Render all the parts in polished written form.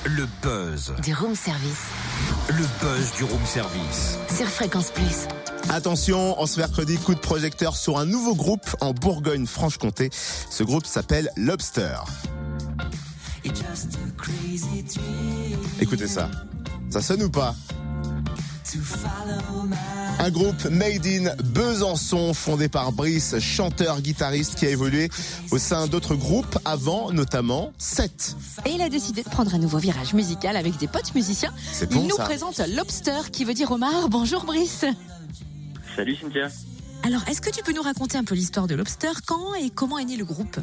Le buzz. Du room service. Le buzz du room service. Sur Fréquence Plus. Attention, en ce mercredi, coup de projecteur sur un nouveau groupe en Bourgogne-Franche-Comté. Ce groupe s'appelle Lobster. Écoutez ça. Ça sonne ou pas ? Un groupe made in Besançon, fondé par Brice, chanteur-guitariste qui a évolué au sein d'autres groupes avant, notamment 7. Et il a décidé de prendre un nouveau virage musical avec des potes musiciens. C'est bon, il nous ça. présente Lobster, qui veut dire homard. Bonjour Brice. Salut Cynthia. Alors, est-ce que tu peux nous raconter un peu l'histoire de Lobster ? Quand et comment est né le groupe ?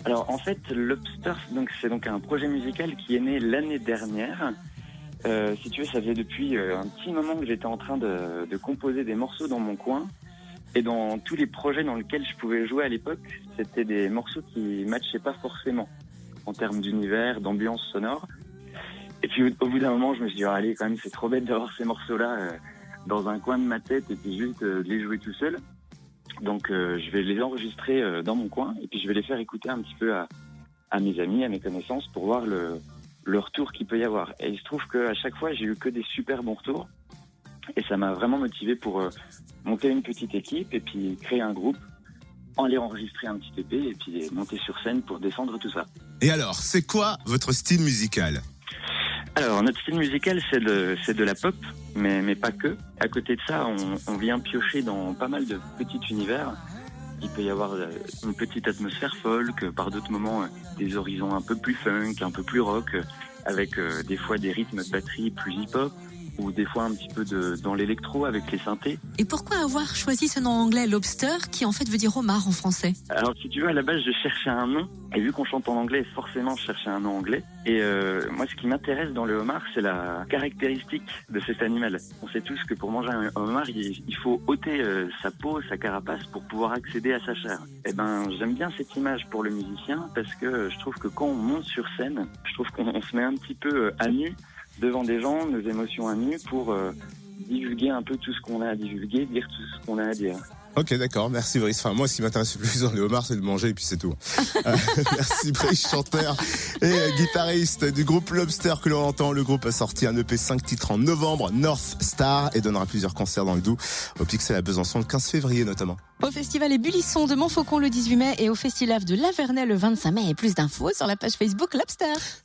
Alors en fait, Lobster, c'est donc un projet musical qui est né l'année dernière. Si tu veux, ça faisait depuis un petit moment que j'étais en train de composer des morceaux dans mon coin. Et dans tous les projets dans lesquels je pouvais jouer à l'époque, c'était des morceaux qui matchaient pas forcément en termes d'univers, d'ambiance sonore. Et puis au bout d'un moment, je me suis dit, allez, quand même, c'est trop bête d'avoir ces morceaux-là dans un coin de ma tête et puis juste de les jouer tout seul. Donc je vais les enregistrer dans mon coin et puis je vais les faire écouter un petit peu à mes amis, à mes connaissances pour voir le retour qu'il peut y avoir. Et il se trouve qu'à chaque fois, j'ai eu que des super bons retours. Et ça m'a vraiment motivé pour monter une petite équipe et puis créer un groupe, aller enregistrer un petit EP et puis monter sur scène pour défendre tout ça. Et alors, c'est quoi votre style musical ? Alors, notre style musical, c'est de la pop, mais pas que. À côté de ça, on vient piocher dans pas mal de petits univers. Il peut y avoir une petite atmosphère folk, par d'autres moments des horizons un peu plus funk, un peu plus rock, avec des fois des rythmes de batterie plus hip-hop, ou des fois un petit peu dans l'électro avec les synthés. Et pourquoi avoir choisi ce nom anglais Lobster, qui en fait veut dire homard en français ? Alors si tu veux, à la base je cherchais un nom, et vu qu'on chante en anglais, forcément je cherchais un nom anglais. Et moi ce qui m'intéresse dans le homard, c'est la caractéristique de cet animal. On sait tous que pour manger un homard, il faut ôter sa peau, sa carapace pour pouvoir accéder à sa chair. Et ben j'aime bien cette image pour le musicien, parce que je trouve que quand on monte sur scène, je trouve qu'on se met un petit peu à nu, devant des gens, nos émotions à nu, pour divulguer un peu tout ce qu'on a à divulguer, dire tout ce qu'on a à dire. Ok, d'accord, merci Brice. Enfin, moi, ce qui m'intéresse le plus dans les homards, c'est de manger et puis c'est tout. Merci Brice, chanteur et guitariste du groupe Lobster que l'on entend. Le groupe a sorti un EP 5 titres en novembre, North Star, et donnera plusieurs concerts dans le Doubs, au Pixel à Besançon le 15 février notamment. Au festival Ébullisson de Montfaucon le 18 mai et au festival de Lavernais le 25 mai. Et plus d'infos sur la page Facebook Lobster.